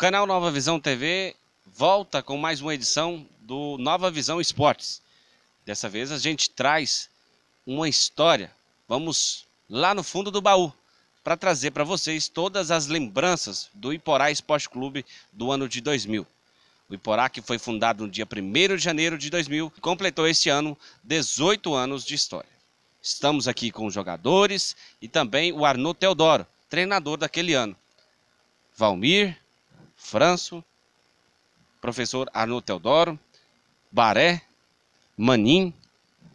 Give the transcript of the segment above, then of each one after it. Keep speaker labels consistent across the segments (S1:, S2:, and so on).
S1: canal Nova Visão TV volta com mais uma edição do Nova Visão Esportes. Dessa vez a gente traz uma história. Vamos lá no fundo do baú para trazer para vocês todas as lembranças do Iporá Esporte Clube do ano de 2000. O Iporá, que foi fundado no dia 1º de janeiro de 2000, completou este ano 18 anos de história. Estamos aqui com os jogadores e também o Arnaud Teodoro, treinador daquele ano. Valmir, Franço, professor Arnaud Teodoro, Baré, Manin,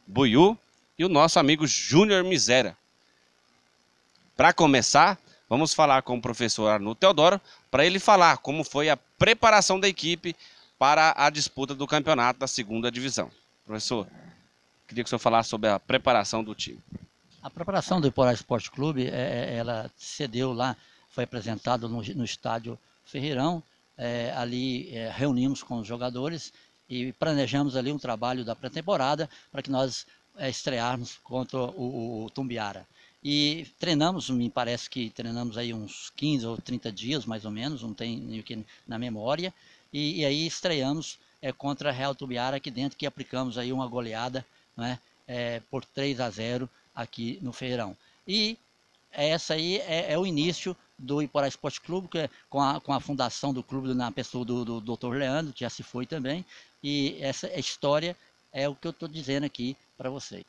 S1: Buiú e o nosso amigo Júnior Misera. Para começar, vamos falar com o professor Arnaud Teodoro para ele falar como foi a preparação da equipe para a disputa do campeonato da 2ª divisão. Professor, queria que o senhor falasse sobre a preparação do time.
S2: A preparação do Iporá Esporte Clube, ela se deu lá, foi apresentado no estádio Ferreirão. Ali reunimos com os jogadores e planejamos ali um trabalho da pré-temporada para que nós estrearmos contra o Tumbiara. E treinamos, me parece que treinamos aí uns 15 ou 30 dias mais ou menos, não tem aqui na memória, e aí estreamos contra a Real Tumbiara aqui dentro, que aplicamos aí uma goleada, né, por 3-0 aqui no Feirão. E essa aí é o início do Iporá Esporte Clube, que com a fundação do clube na pessoa do Dr. Leandro, que já se foi também, e essa história é o que eu estou dizendo aqui para vocês.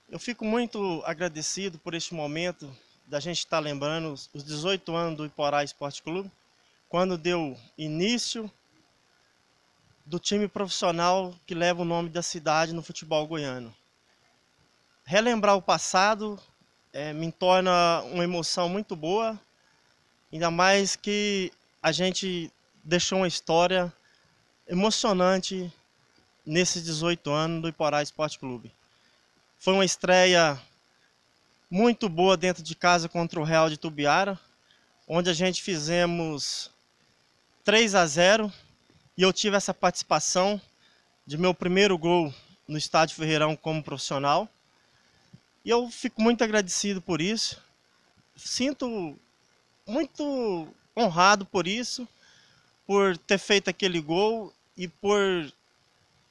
S3: Eu fico muito agradecido por este momento da gente estar lembrando os 18 anos do Iporá Esporte Clube, quando deu início do time profissional que leva o nome da cidade no futebol goiano. Relembrar o passado me torna uma emoção muito boa, ainda mais que a gente deixou uma história emocionante nesses 18 anos do Iporá Esporte Clube. Foi uma estreia muito boa dentro de casa contra o Real de Tumbiara, onde a gente fizemos 3-0 e eu tive essa participação de meu primeiro gol no estádio Ferreirão como profissional. E eu fico muito agradecido por isso, sinto muito honrado por isso, por ter feito aquele gol e por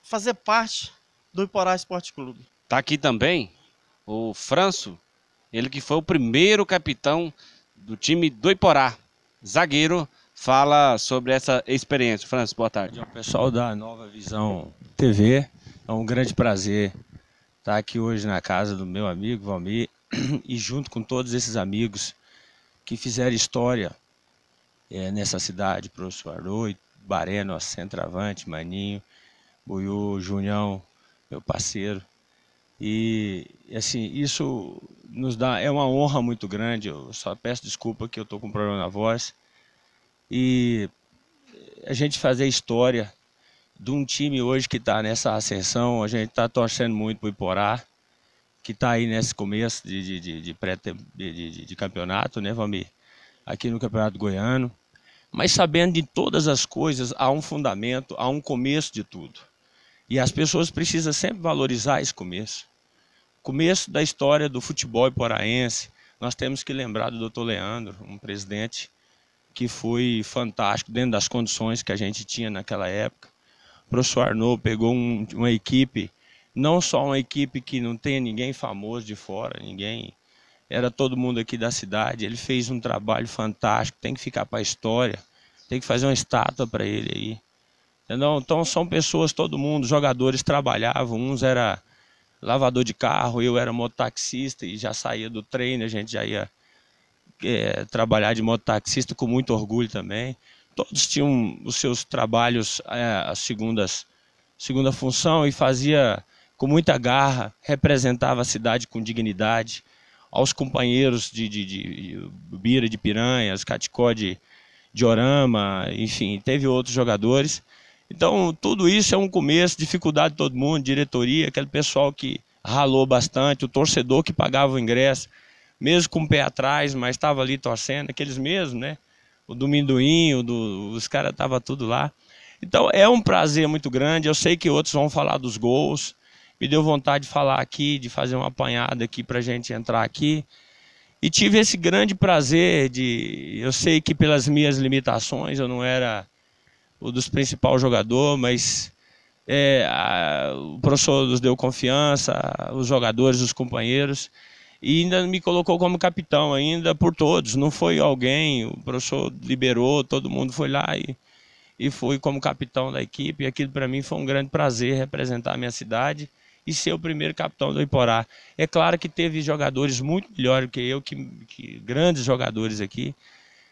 S3: fazer parte do Iporá Esporte Clube.
S1: Está aqui também o Franço, ele que foi o primeiro capitão do time do Iporá. Zagueiro, fala sobre essa experiência. Franço, boa tarde.
S4: Pessoal da Nova Visão TV, é um grande prazer estar aqui hoje na casa do meu amigo Valmir e junto com todos esses amigos que fizeram história nessa cidade, professor Arnaud, Baré, nosso centroavante, Maninho, Buiú, Junião, meu parceiro. E assim, isso nos dá, é uma honra muito grande. Eu só peço desculpa que eu estou com um problema na voz. E a gente fazer história de um time hoje que está nessa ascensão, a gente está torcendo muito para o Iporá, que está aí nesse começo de campeonato, né, Valmir? Aqui no Campeonato Goiano. Mas sabendo de todas as coisas, há um fundamento, há um começo de tudo. E as pessoas precisam sempre valorizar esse começo. Começo da história do futebol iporaense, nós temos que lembrar do Dr. Leandro, um presidente que foi fantástico dentro das condições que a gente tinha naquela época. O professor Arnaud pegou uma equipe, não só uma equipe que não tenha ninguém famoso de fora, ninguém, era todo mundo aqui da cidade. Ele fez um trabalho fantástico, tem que ficar para a história, tem que fazer uma estátua para ele aí. Entendeu? Então são pessoas, todo mundo, jogadores trabalhavam, uns era lavador de carro, eu era mototaxista e já saía do treino, a gente já ia trabalhar de mototaxista com muito orgulho também. Todos tinham os seus trabalhos, a segunda função, e fazia com muita garra, representava a cidade com dignidade. Aos companheiros de Bira de Piranhas, Caticó de Orama, enfim, teve outros jogadores. Então, tudo isso é um começo, dificuldade de todo mundo, diretoria, aquele pessoal que ralou bastante, o torcedor que pagava o ingresso, mesmo com o pé atrás, mas estava ali torcendo, aqueles mesmos, né? O do Minduim, os caras estavam tudo lá. Então, é um prazer muito grande, eu sei que outros vão falar dos gols, me deu vontade de falar aqui, de fazer uma apanhada aqui para a gente entrar aqui. E tive esse grande prazer eu sei que pelas minhas limitações eu não era o dos principais jogadores, mas o professor nos deu confiança, os jogadores, os companheiros, e ainda me colocou como capitão ainda por todos. Não foi alguém, o professor liberou, todo mundo foi lá e fui como capitão da equipe. E aquilo para mim foi um grande prazer, representar a minha cidade e ser o primeiro capitão do Iporá. É claro que teve jogadores muito melhores que eu, grandes jogadores aqui,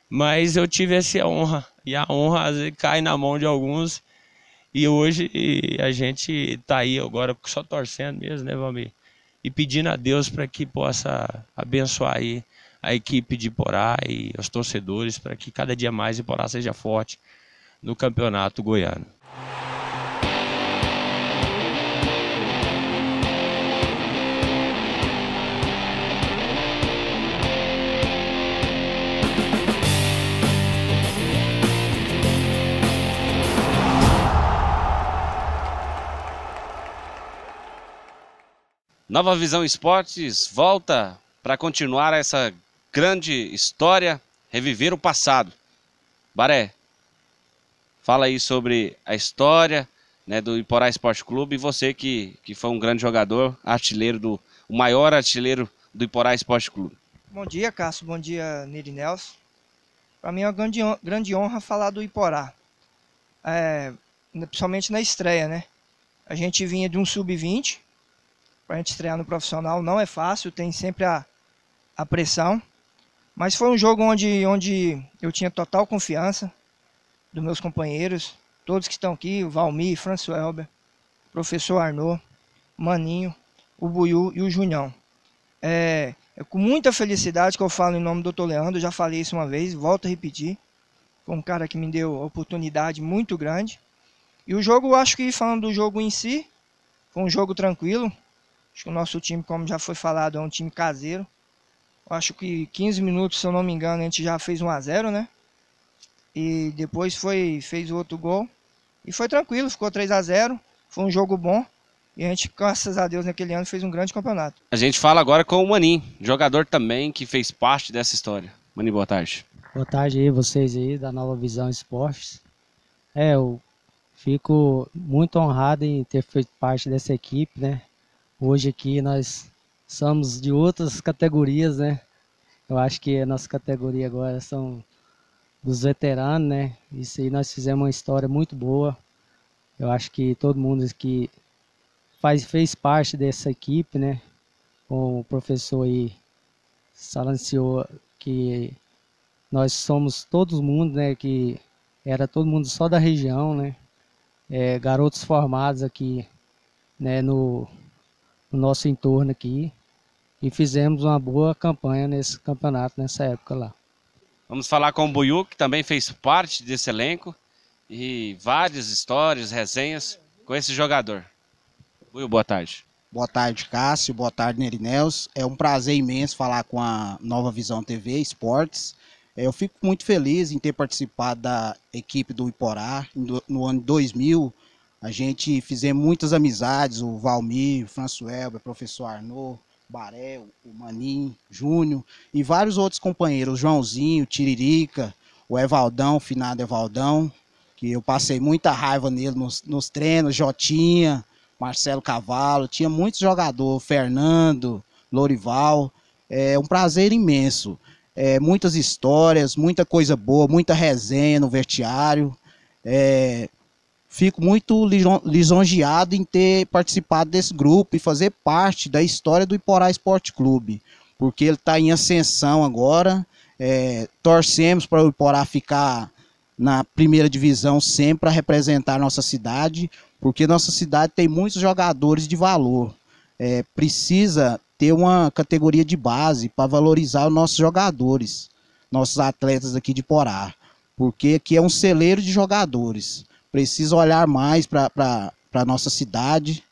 S4: mas eu tive essa honra, e a honra às vezes cai na mão de alguns, e hoje a gente está aí agora só torcendo mesmo, né, Valmir? E pedindo a Deus para que possa abençoar aí a equipe de Iporá e os torcedores, para que cada dia mais Iporá seja forte no campeonato goiano.
S1: Nova Visão Esportes volta para continuar essa grande história, reviver o passado. Baré, fala aí sobre a história, né, do Iporá Esporte Clube, e você que foi um grande jogador, o maior artilheiro do Iporá Esporte Clube.
S5: Bom dia, Cássio. Bom dia, Neri Nelson. Para mim é uma grande honra falar do Iporá, principalmente na estreia, né? A gente vinha de um sub-20, para a gente estrear no profissional não é fácil, tem sempre a pressão. Mas foi um jogo onde eu tinha total confiança dos meus companheiros, todos que estão aqui, o Valmir, Franço Elber, professor Arnaud, Maninho, o Buiú e o Junião. É com muita felicidade que eu falo em nome do Dr. Leandro, já falei isso uma vez, volto a repetir. Foi um cara que me deu oportunidade muito grande. E o jogo, acho que falando do jogo em si, foi um jogo tranquilo. Acho que o nosso time, como já foi falado, é um time caseiro. Eu acho que 15 minutos, se eu não me engano, a gente já fez 1-0, né? E depois fez o outro gol. E foi tranquilo, ficou 3-0. Foi um jogo bom. E a gente, graças a Deus, naquele ano fez um grande campeonato.
S1: A gente fala agora com o Maninho, jogador também que fez parte dessa história. Maninho, boa tarde.
S6: Boa tarde aí, vocês aí da Nova Visão Esportes. Eu fico muito honrado em ter feito parte dessa equipe, né? Hoje aqui nós somos de outras categorias, né? Eu acho que a nossa categoria agora são dos veteranos, né? Isso aí nós fizemos uma história muito boa. Eu acho que todo mundo que fez parte dessa equipe, né? Com o professor aí Salanciou, que nós somos todo mundo, né? Que era todo mundo só da região, né? Garotos formados aqui, né? No nosso entorno aqui, e fizemos uma boa campanha nesse campeonato, nessa época lá.
S1: Vamos falar com o Buiú, que também fez parte desse elenco, e várias histórias, resenhas com esse jogador. Buiú, boa tarde.
S7: Boa tarde, Cássio. Boa tarde, Neri Nelson. É um prazer imenso falar com a Nova Visão TV Esportes. Eu fico muito feliz em ter participado da equipe do Iporá no ano 2000. A gente fizemos muitas amizades, o Valmir, o Franço Elber, o professor Arnaud, Baré, o Maninho, Júnior e vários outros companheiros, o Joãozinho, o Tiririca, o Evaldão, o finado Evaldão, que eu passei muita raiva nele nos treinos, Jotinha, Marcelo Cavalo, tinha muitos jogadores, Fernando, Lorival. É um prazer imenso, muitas histórias, muita coisa boa, muita resenha no vestiário. Fico muito lisonjeado em ter participado desse grupo e fazer parte da história do Iporá Esporte Clube, porque ele está em ascensão agora. Torcemos para o Iporá ficar na primeira divisão sempre para representar nossa cidade, porque nossa cidade tem muitos jogadores de valor. Precisa ter uma categoria de base para valorizar os nossos jogadores, nossos atletas aqui de Iporá, porque aqui é um celeiro de jogadores. Precisa olhar mais para a nossa cidade.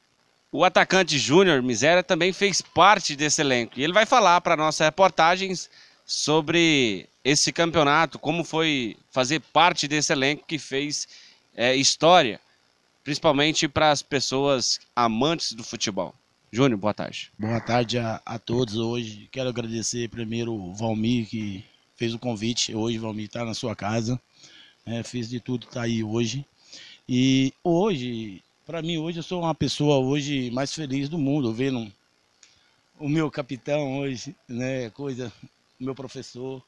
S1: O atacante Júnior Miséria também fez parte desse elenco. E ele vai falar para nossas reportagens sobre esse campeonato, como foi fazer parte desse elenco que fez história, principalmente para as pessoas amantes do futebol. Júnior, boa tarde.
S8: Boa tarde a todos hoje. Quero agradecer primeiro o Valmir, que fez o convite. Hoje o Valmir está na sua casa. Fiz de tudo, está aí hoje. E hoje, para mim, hoje eu sou uma pessoa hoje mais feliz do mundo, vendo o meu capitão hoje, né? O meu professor,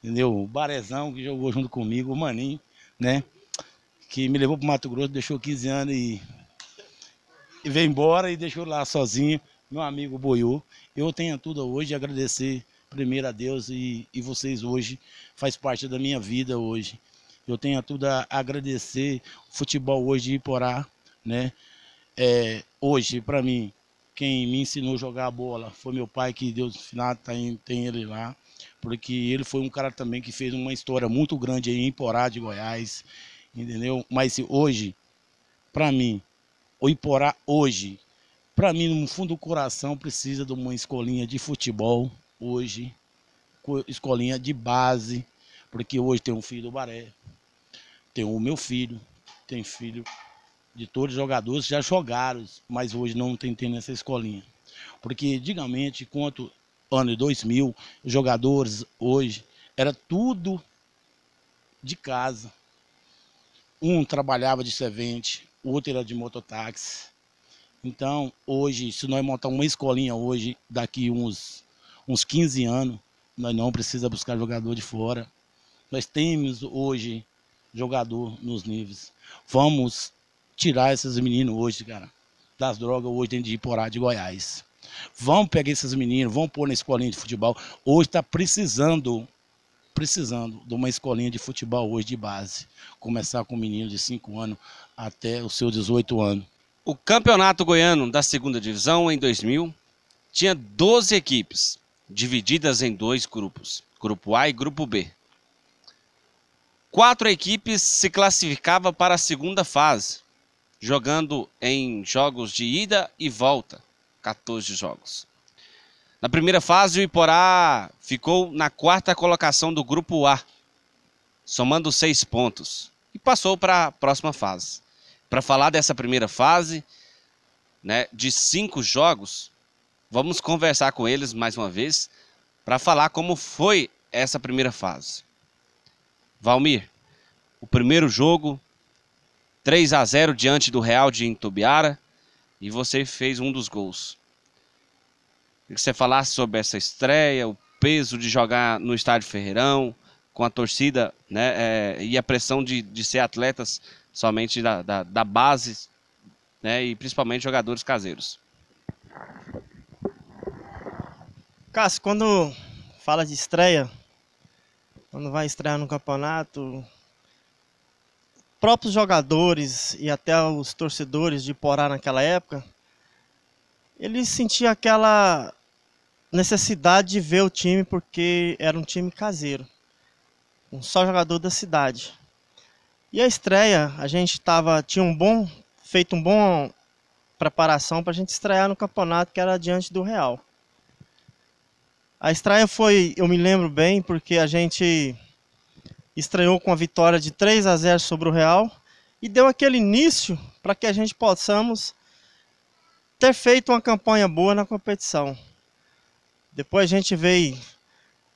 S8: entendeu? O Barezão, que jogou junto comigo, o Maninho, né? Que me levou para o Mato Grosso, deixou 15 anos e veio embora e deixou lá sozinho, meu amigo Boiô. Eu tenho tudo hoje, agradecer primeiro a Deus e vocês hoje, faz parte da minha vida hoje. Eu tenho tudo a agradecer o futebol hoje de Iporá, né? Hoje, para mim, quem me ensinou a jogar a bola foi meu pai, que Deus no final tem ele lá, porque ele foi um cara também que fez uma história muito grande aí em Iporá de Goiás, entendeu? Mas hoje, para mim, o Iporá hoje, para mim, no fundo do coração, precisa de uma escolinha de futebol hoje, escolinha de base, porque hoje tem um filho do Baré, tem o meu filho, tem filho de todos os jogadores que já jogaram, mas hoje não tem nessa escolinha. Porque, antigamente, quanto ano de 2000, os jogadores hoje, era tudo de casa. Um trabalhava de servente, o outro era de mototáxi. Então, hoje, se nós montar uma escolinha hoje, daqui uns 15 anos, nós não precisamos buscar jogador de fora. Nós temos hoje jogador nos níveis. Vamos tirar esses meninos hoje, cara, das drogas hoje dentro de Iporá de Goiás. Vamos pegar esses meninos, vamos pôr na escolinha de futebol. Hoje está precisando de uma escolinha de futebol hoje de base. Começar com um menino de 5 anos até os seus 18 anos.
S1: O Campeonato Goiano da 2ª Divisão, em 2000, tinha 12 equipes, divididas em 2 grupos, Grupo A e Grupo B. 4 equipes se classificavam para a 2ª fase, jogando em jogos de ida e volta, 14 jogos. Na primeira fase, o Iporá ficou na 4ª colocação do Grupo A, somando 6 pontos, e passou para a próxima fase. Para falar dessa primeira fase, né, de 5 jogos, vamos conversar com eles mais uma vez, para falar como foi essa primeira fase. Valmir, o primeiro jogo, 3-0 diante do Real de Itumbiara, e você fez um dos gols. Queria que você falasse sobre essa estreia, o peso de jogar no Estádio Ferreirão, com a torcida, né, e a pressão de ser atletas somente da base, né, e principalmente jogadores caseiros.
S3: Cássio, quando fala de estreia, quando vai estrear no campeonato, próprios jogadores e até os torcedores de Iporá naquela época, eles sentiam aquela necessidade de ver o time porque era um time caseiro, um só jogador da cidade. E a estreia, a gente tinha feito uma boa preparação para a gente estrear no campeonato que era diante do Real. A estreia foi, eu me lembro bem, porque a gente estreou com a vitória de 3-0 sobre o Real e deu aquele início para que a gente possamos ter feito uma campanha boa na competição. Depois a gente veio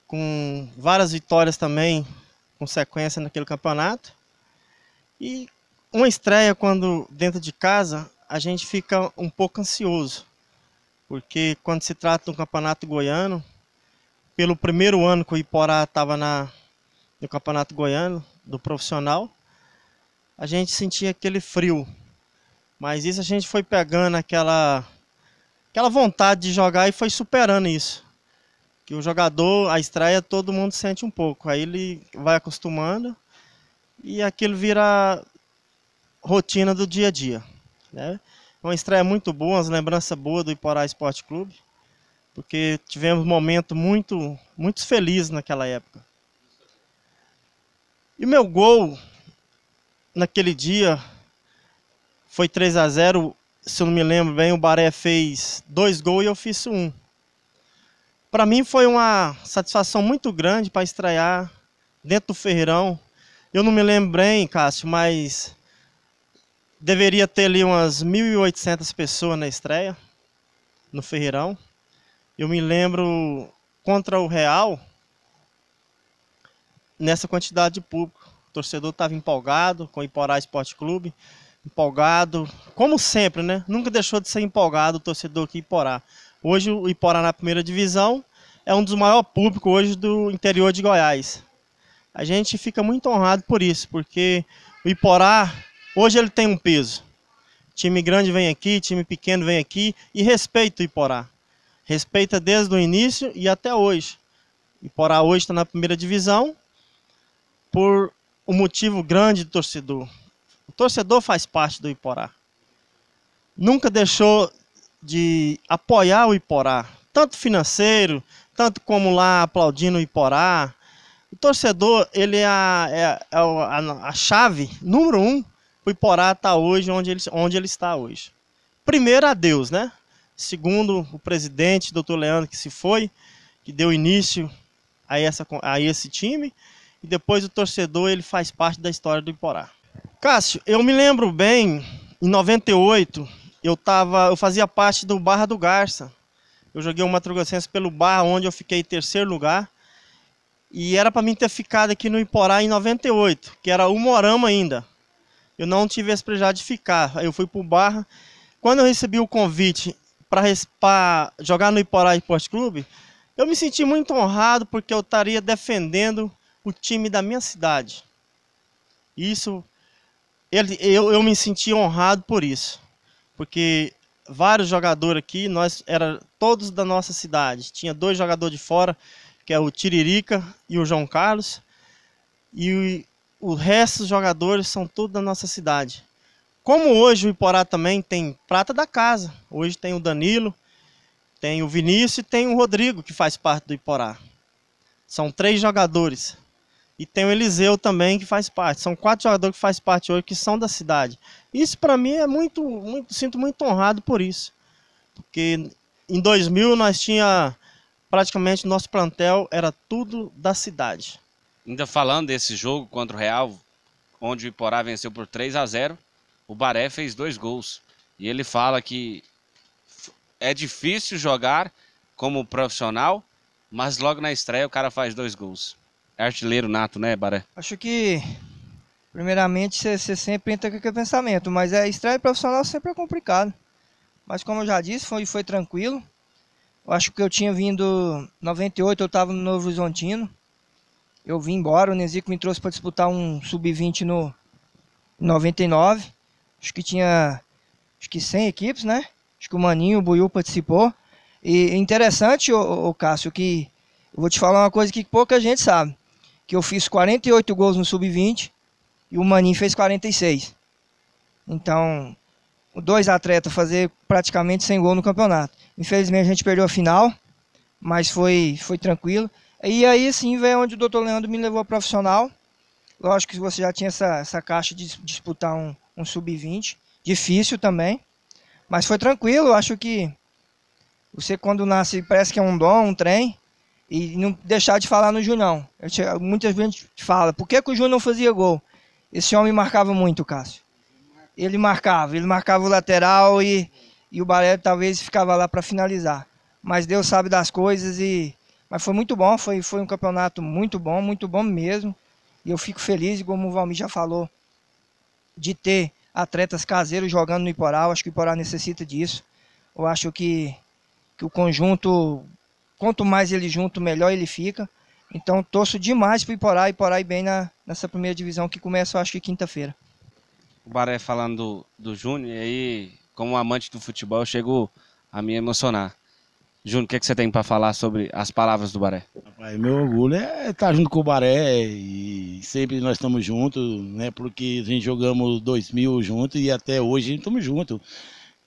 S3: com várias vitórias também, com sequência naquele campeonato. E uma estreia, quando dentro de casa, a gente fica um pouco ansioso. Porque quando se trata de um campeonato goiano, pelo primeiro ano que o Iporá estava no campeonato goiano, do profissional, a gente sentia aquele frio. Mas isso a gente foi pegando aquela vontade de jogar e foi superando isso. Que o jogador, a estreia, todo mundo sente um pouco. Aí ele vai acostumando e aquilo vira rotina do dia a dia, né? Uma estreia muito boa, umas lembranças boas do Iporá Esporte Clube, porque tivemos um momento muito feliz naquela época. E meu gol naquele dia foi 3-0, se eu não me lembro bem, o Baré fez 2 gols e eu fiz 1. Para mim foi uma satisfação muito grande para estrear dentro do Ferreirão. Eu não me lembro bem, Cássio, mas deveria ter ali umas 1.800 pessoas na estreia. no Ferreirão. Eu me lembro contra o Real, nessa quantidade de público. O torcedor estava empolgado com o Iporá Esporte Clube, empolgado, como sempre, né? Nunca deixou de ser empolgado o torcedor aqui em Iporá. Hoje o Iporá na primeira divisão é um dos maiores públicos hoje do interior de Goiás. A gente fica muito honrado por isso, porque o Iporá, hoje ele tem um peso. Time grande vem aqui, time pequeno vem aqui e respeita o Iporá. Respeita desde o início e até hoje. O Iporá hoje está na primeira divisão por um motivo grande do torcedor. O torcedor faz parte do Iporá. Nunca deixou de apoiar o Iporá, tanto financeiro, tanto como lá aplaudindo o Iporá. O torcedor, ele é a chave número 1 o Iporá está hoje onde ele está hoje. Primeiro a Deus, né? Segundo o presidente, Dr. Leandro, que se foi, que deu início a esse time. E depois o torcedor, ele faz parte da história do Iporá. Cássio, eu me lembro bem, em 98, eu fazia parte do Barra do Garça. Eu joguei o Mato Grossense pelo Barra, onde eu fiquei em terceiro lugar. E era para mim ter ficado aqui no Iporá em 98, que era o Morama ainda. Eu não tive esse privilégio de ficar. Aí eu fui para o Barra. Quando eu recebi o convite para jogar no Iporá Esporte Clube, eu me senti muito honrado porque eu estaria defendendo o time da minha cidade. Isso, eu me senti honrado por isso. Porque vários jogadores aqui, nós eram todos da nossa cidade. Tinha 2 jogadores de fora, que é o Tiririca e o João Carlos. E o resto dos jogadores são todos da nossa cidade. Como hoje o Iporá também tem prata da casa. Hoje tem o Danilo, tem o Vinícius e tem o Rodrigo, que faz parte do Iporá. São 3 jogadores. E tem o Eliseu também, que faz parte. São 4 jogadores que fazem parte hoje, que são da cidade. Isso para mim é sinto muito honrado por isso. Porque em 2000 nós tinha praticamente nosso plantel era tudo da cidade.
S1: Ainda falando desse jogo contra o Real, onde o Iporá venceu por 3-0, o Baré fez 2 gols. E ele fala que é difícil jogar como profissional, mas logo na estreia o cara faz 2 gols. É artilheiro nato, né, Baré?
S5: Acho que, primeiramente, você sempre entra com aquele pensamento, mas a estreia profissional sempre é complicado. Mas como eu já disse, foi tranquilo. Eu acho que eu tinha vindo em 98, eu estava no Novo Horizontino. Eu vim embora, o Nezico me trouxe para disputar um sub-20 no 99. Acho que tinha 100 equipes, né? Acho que o Maninho, o Buiú participou. E interessante, ô Cássio, que eu vou te falar uma coisa que pouca gente sabe. Que eu fiz 48 gols no sub-20 e o Maninho fez 46. Então, 2 atletas fazer praticamente 100 gols no campeonato. Infelizmente a gente perdeu a final, mas foi tranquilo. E aí sim veio onde o Dr. Leandro me levou a profissional. Lógico que você já tinha essa caixa de disputar um sub-20. Difícil também, mas foi tranquilo. Eu acho que você quando nasce parece que é um dom, um trem. E não deixar de falar no Júnior. Muita gente fala, por que o Júnior não fazia gol? Esse homem marcava muito, Cássio. Ele marcava o lateral e o Baré talvez ficava lá para finalizar. Mas Deus sabe das coisas mas foi muito bom, foi um campeonato muito bom mesmo. E eu fico feliz, como o Valmir já falou, de ter atletas caseiros jogando no Iporá. Eu acho que o Iporá necessita disso. Eu acho que o conjunto, quanto mais ele junto, melhor ele fica. Então torço demais para o Iporá ir bem nessa primeira divisão que começa, eu acho que quinta-feira.
S1: O Baré falando do Júnior, e aí, como amante do futebol, eu chego a me emocionar. Júnior, o que você tem para falar sobre as palavras do Baré?
S8: Rapaz, meu orgulho é estar junto com o Baré e sempre nós estamos juntos, né? Porque a gente jogamos 2000 juntos e até hoje a gente estamos juntos.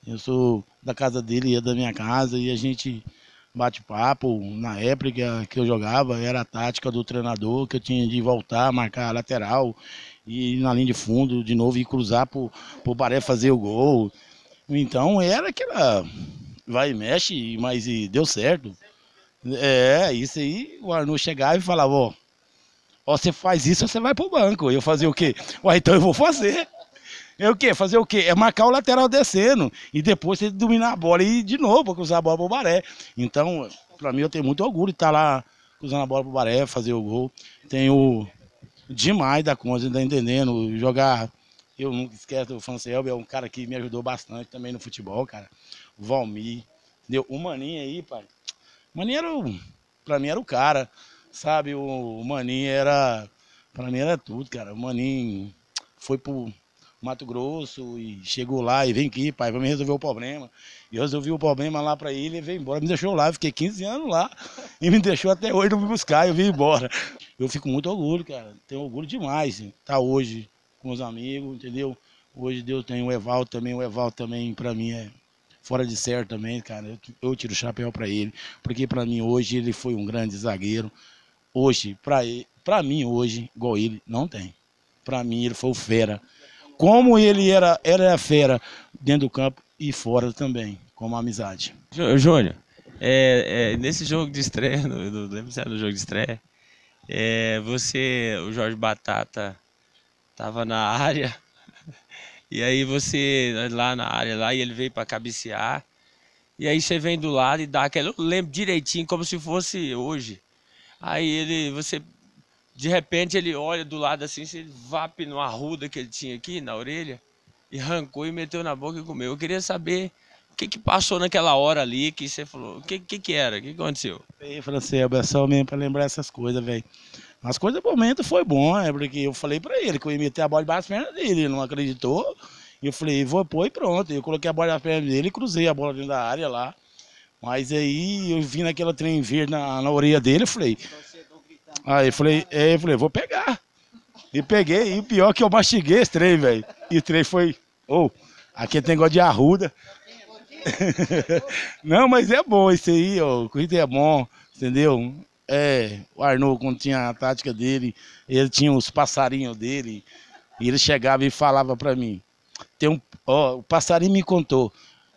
S8: Eu sou da casa dele e é da minha casa e a gente bate papo. Na época que eu jogava, era a tática do treinador, que eu tinha de voltar, marcar a lateral e ir na linha de fundo de novo e cruzar pro Baré fazer o gol. Então era aquela vai e mexe, mas deu certo. Isso aí, o Arnô chegava e falava, ó, você faz isso, você vai pro banco. Eu fazia o quê? Ué, então eu vou fazer. É o quê? Fazer o quê? É marcar o lateral descendo e depois você dominar a bola e ir de novo para cruzar a bola pro Baré. Então, para mim, eu tenho muito orgulho de estar lá cruzando a bola pro Baré, fazer o gol. Tenho demais da conta, tá entendendo? Jogar, eu nunca esqueço do Francelbe, é um cara que me ajudou bastante também no futebol, cara. O Valmir, entendeu? O Maninho aí, pai. O Maninho pra mim era o cara, sabe? O Maninho pra mim era tudo, cara. O Maninho foi pro Mato Grosso e chegou lá e vem aqui, pai, vamos resolver o problema. E eu resolvi o problema lá pra ele e veio embora. Me deixou lá, fiquei 15 anos lá e me deixou até hoje, não me buscar, eu vim embora. Eu fico muito orgulho, cara. Tenho orgulho demais de estar hoje com os amigos, entendeu? Hoje Deus tem o Evaldo também pra mim é fora de série também, cara. Eu tiro o chapéu pra ele, porque pra mim hoje ele foi um grande zagueiro. Hoje, pra mim hoje, igual ele, não tem. Pra mim ele foi o fera. Como ele era fera dentro do campo e fora também, como amizade.
S4: Júnior, nesse jogo de estreia, não lembro se era no jogo de estreia, o Jorge Batata estava na área, e aí você lá na área, lá, e ele veio para cabecear, e aí você vem do lado e dá aquela, eu lembro direitinho, como se fosse hoje. Aí de repente ele olha do lado assim, você vape numa arruda que ele tinha aqui na orelha, e arrancou e meteu na boca e comeu. Eu queria saber o que passou naquela hora ali, que você falou, o que era, o que aconteceu?
S8: Ei, Francelbe, é só mesmo para lembrar essas coisas, velho. As coisas do momento foi bom, porque eu falei para ele que eu ia meter a bola debaixo das pernas dele, ele não acreditou. E eu falei, vou pôr e pronto. Eu coloquei a bola nas pernas dele e cruzei a bola dentro da área lá. Mas aí eu vi naquela trem verde na orelha dele, eu falei... Aí eu falei, vou pegar. E peguei, e o pior é que eu mastiguei esse trem, velho. E o trem foi, aqui tem negócio de arruda. Não, mas é bom isso aí, corrida é bom, entendeu? O Arnaud, quando tinha a tática dele, ele tinha os passarinhos dele, e ele chegava e falava pra mim, o passarinho me contou,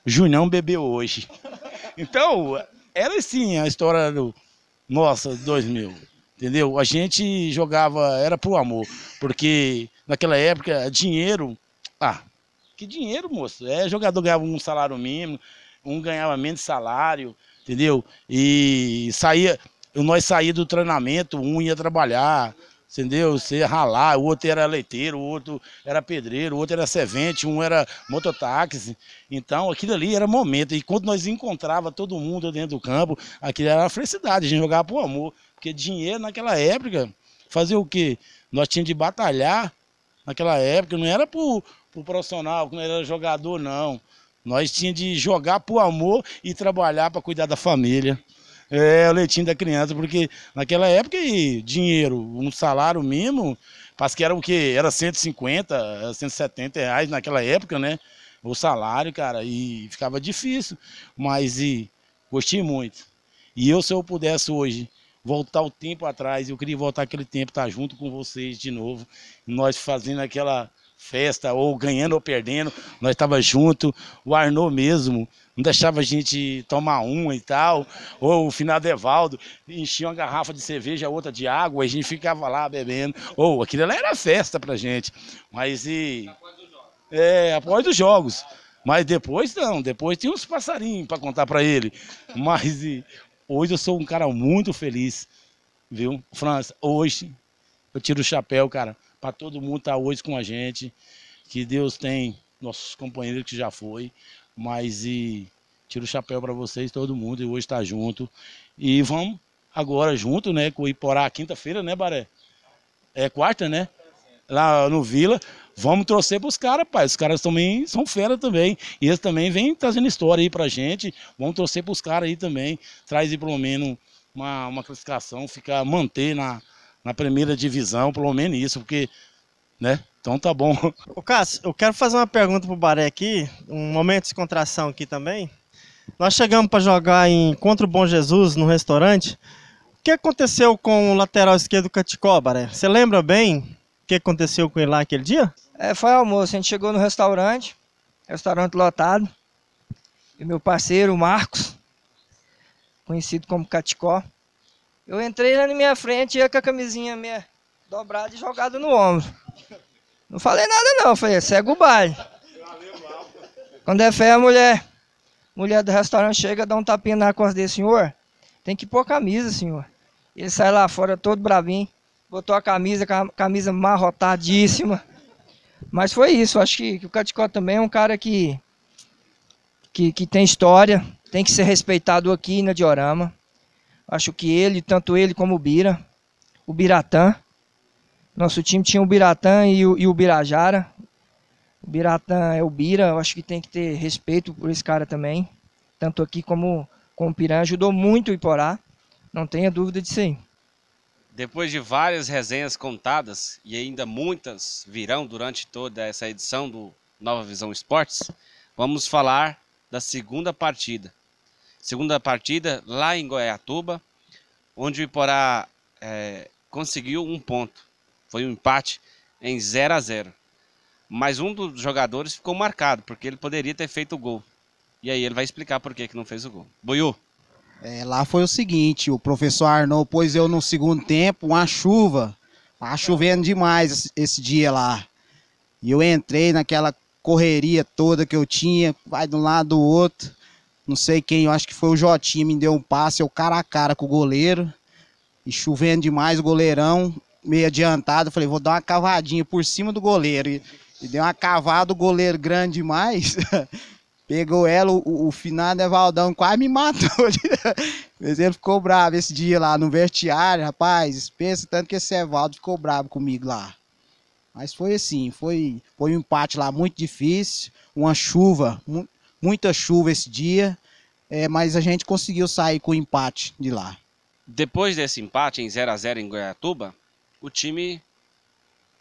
S8: Junião bebeu hoje. Então, era assim a história nossa, 2000. Entendeu? A gente jogava, era pro amor, porque naquela época, dinheiro, que dinheiro, moço? Jogador ganhava um salário mínimo, um ganhava menos salário, entendeu? E nós saía do treinamento, um ia trabalhar, entendeu? Você ia ralar, o outro era leiteiro, o outro era pedreiro, o outro era servente, um era mototáxi. Então, aquilo ali era momento. E quando nós encontrava todo mundo dentro do campo, aquilo era a felicidade, a gente jogava pro amor. Porque dinheiro naquela época, fazer o quê? Nós tínhamos de batalhar naquela época, não era pro profissional, não era jogador, não. Nós tínhamos de jogar por amor e trabalhar para cuidar da família. O leitinho da criança, porque naquela época dinheiro, um salário mínimo, parece que era o quê? Era 150, 170 reais naquela época, né? O salário, cara, e ficava difícil, mas gostei muito. E se eu pudesse hoje voltar o tempo atrás, eu queria voltar aquele tempo, estar junto com vocês de novo, nós fazendo aquela festa, ou ganhando ou perdendo, nós estávamos juntos, o Arnaud mesmo, não deixava a gente tomar uma e tal, ou o finado Evaldo, enchia uma garrafa de cerveja, outra de água, a gente ficava lá bebendo, aquilo lá era festa pra gente, mas após os jogos, mas depois não, depois tinha uns passarinhos para contar para ele, mas hoje eu sou um cara muito feliz, viu? França, hoje eu tiro o chapéu, cara, para todo mundo estar hoje com a gente, que Deus tem nossos companheiros que já foi, mas tiro o chapéu para vocês, todo mundo, e hoje está junto. E vamos agora junto, né, com o Iporá, quinta-feira, né, Baré? É quarta, né? Lá no Vila. Vamos torcer para os caras, pai. Os caras também são fera também. E eles também vêm trazendo história aí pra gente. Vamos torcer para os caras aí também. Traz aí pelo menos uma classificação, manter na primeira divisão, pelo menos isso, porque, né? Então tá bom.
S3: Ô Cássio, eu quero fazer uma pergunta pro Baré aqui, um momento de descontração aqui também. Nós chegamos para jogar contra o Bom Jesus no restaurante. O que aconteceu com o lateral esquerdo do Caticó, Baré? Você lembra bem o que aconteceu com ele lá aquele dia?
S5: Foi almoço, a gente chegou no restaurante lotado, e meu parceiro, o Marcos, conhecido como Caticó, eu entrei lá na minha frente, ia com a camisinha meia dobrada e jogada no ombro. Não falei nada não, falei, segue o baile. Quando é fé, a mulher do restaurante chega, dá um tapinha na costa dele, senhor, tem que pôr camisa, senhor. Ele sai lá fora todo bravinho, botou a camisa amarrotadíssima. Mas foi isso, acho que o Caticó também é um cara que tem história, tem que ser respeitado aqui na Diorama. Acho que tanto ele como o Biratã, nosso time tinha o Biratã e o Birajara. O Biratã é o Bira, eu acho que tem que ter respeito por esse cara também. Tanto aqui como o Piranha, ajudou muito o Iporá, não tenha dúvida disso aí.
S1: Depois de várias resenhas contadas, e ainda muitas virão durante toda essa edição do Nova Visão Esportes, vamos falar da segunda partida. Segunda partida lá em Goiatuba, onde o Iporá conseguiu um ponto. Foi um empate em 0-0. Mas um dos jogadores ficou marcado, porque ele poderia ter feito o gol. E aí ele vai explicar por que não fez o gol. Buiú.
S7: Lá foi o seguinte, o professor Arnaud pôs eu no segundo tempo, uma chuva. Tava chovendo demais esse dia lá. E eu entrei naquela correria toda que eu tinha, vai de um lado do outro. Não sei quem, eu acho que foi o Jotinha, me deu um passe, eu cara a cara com o goleiro. E chovendo demais, o goleirão meio adiantado. Eu falei, vou dar uma cavadinha por cima do goleiro. E deu uma cavada, o goleiro grande demais. Pegou ela, o finado Evaldão quase me matou. Mas ele ficou bravo esse dia lá no vestiário, rapaz. Pensa tanto que esse Evaldo ficou bravo comigo lá. Mas foi assim, foi um empate lá muito difícil. Uma chuva, muita chuva esse dia. Mas a gente conseguiu sair com o empate de lá.
S1: Depois desse empate em 0-0 em Goiatuba, o time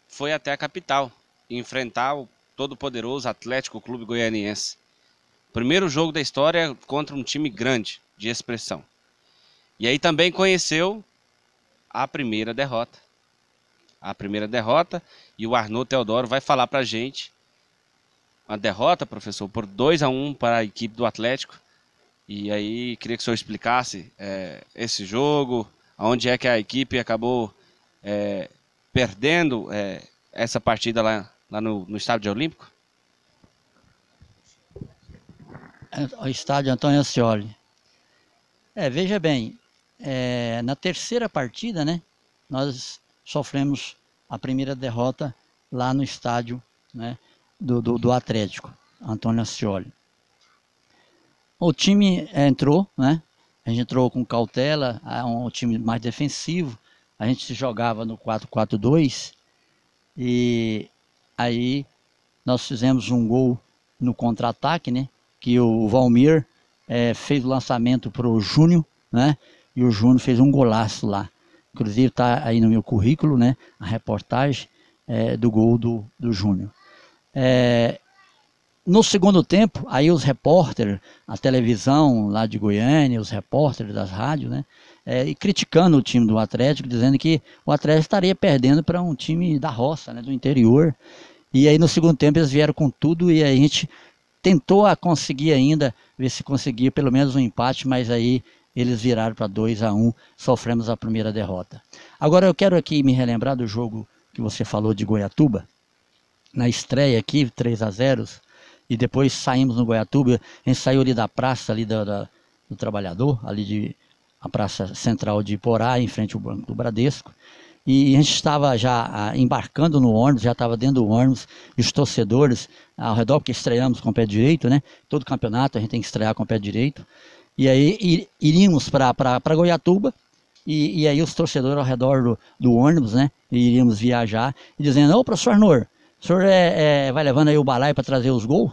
S1: foi até a capital enfrentar o todo-poderoso Atlético Clube Goianiense. Primeiro jogo da história contra um time grande, de expressão. E aí também conheceu a primeira derrota. A primeira derrota, e o Arnaud Teodoro vai falar pra gente. Uma derrota, professor, por 2-1 para a equipe do Atlético. E aí queria que o senhor explicasse esse jogo, onde é que a equipe acabou perdendo essa partida lá no Estádio Olímpico.
S2: O estádio Antônio Ascioli. Veja bem, na terceira partida, né, nós sofremos a primeira derrota lá no estádio, né, do Atlético, Antônio Ascioli. O time entrou, né, a gente entrou com cautela, um time mais defensivo, a gente se jogava no 4-4-2 e aí nós fizemos um gol no contra-ataque, né, que o Valmir fez o lançamento para o Júnior, né? E o Júnior fez um golaço lá. Inclusive está aí no meu currículo, né? A reportagem do gol do Júnior. No segundo tempo, aí os repórteres, a televisão lá de Goiânia, os repórteres das rádios, né? E criticando o time do Atlético, dizendo que o Atlético estaria perdendo para um time da roça, né? Do interior. E aí no segundo tempo eles vieram com tudo e a gente tentou conseguir ainda, ver se conseguia pelo menos um empate, mas aí eles viraram para 2-1, sofremos a primeira derrota. Agora eu quero aqui me relembrar do jogo que você falou de Goiatuba, na estreia aqui, 3-0, e depois saímos no Goiatuba, a gente saiu ali da praça ali do Trabalhador, ali a praça central de Iporá, em frente ao Banco do Bradesco, e a gente estava já embarcando no ônibus, já estava dentro do ônibus, e os torcedores ao redor, porque estreamos com o pé direito, né? Todo campeonato a gente tem que estrear com o pé direito. E aí iríamos para Goiatuba, e aí os torcedores ao redor do ônibus, né? Iríamos viajar, e dizendo, ô professor Arnaud, o senhor vai levando aí o balaio para trazer os gols?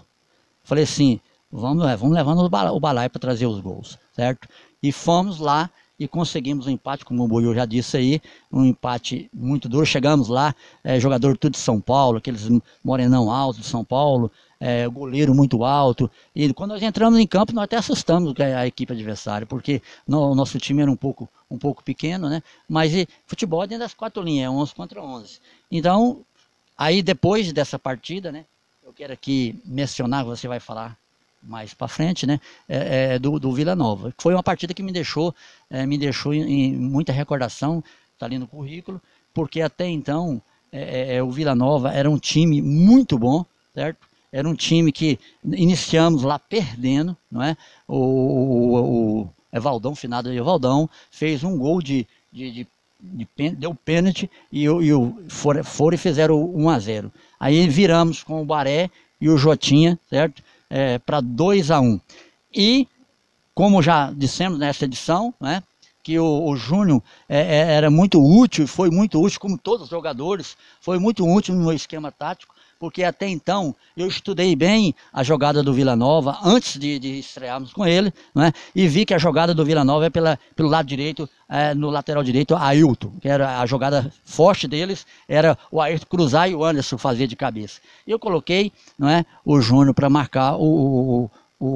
S2: Falei assim, vamos levando o balaio para trazer os gols, certo? E fomos lá, e conseguimos um empate, como o Buiú já disse aí, um empate muito duro. Chegamos lá, jogador tudo de São Paulo, aqueles morenão alto de São Paulo, goleiro muito alto. E quando nós entramos em campo, nós até assustamos a equipe adversária, porque o nosso time era um pouco pequeno, né? Mas futebol é dentro das quatro linhas, é 11 contra 11. Então, aí depois dessa partida, né? Eu quero aqui mencionar, você vai falar mais para frente, né, do Vila Nova. Foi uma partida que me deixou em muita recordação, está ali no currículo, porque até então o Vila Nova era um time muito bom, certo? Era um time que iniciamos lá perdendo, não é? O Evaldão, finado de Evaldão, fez um gol deu pênalti e foram e fizeram 1-0. Aí viramos com o Baré e o Jotinha, certo? Para 2-1. E, como já dissemos nessa edição, né? Que o Júnior era muito útil, foi muito útil, como todos os jogadores, foi muito útil no meu esquema tático, porque até então eu estudei bem a jogada do Vila Nova antes de estrearmos com ele, né? E vi que a jogada do Vila Nova é pelo lado direito, no lateral direito, Ailton, que era a jogada forte deles, era o Ailton cruzar e o Anderson fazer de cabeça. E eu coloquei, não é, o Júnior para marcar o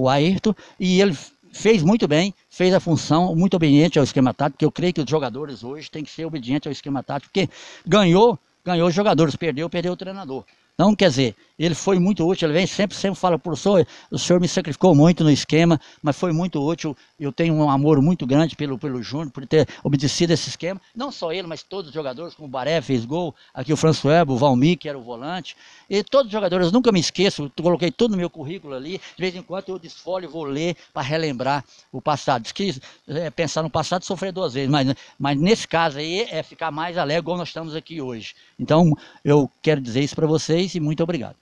S2: Ailton, e ele fez muito bem, fez a função, muito obediente ao esquema tático, porque eu creio que os jogadores hoje têm que ser obedientes ao esquema tático, porque ganhou os jogadores, perdeu o treinador. Então, quer dizer, ele foi muito útil, ele vem sempre fala, professor, o senhor me sacrificou muito no esquema, mas foi muito útil, eu tenho um amor muito grande pelo Júnior, por ter obedecido esse esquema, não só ele, mas todos os jogadores, como o Baré fez gol, aqui o François, o Valmir, que era o volante, e todos os jogadores, eu nunca me esqueço, eu coloquei tudo no meu currículo ali, de vez em quando eu desfolho e vou ler para relembrar o passado. Diz que pensar no passado sofrer 2 vezes, mas nesse caso aí é ficar mais alegre, igual nós estamos aqui hoje. Então, eu quero dizer isso para vocês e muito obrigado.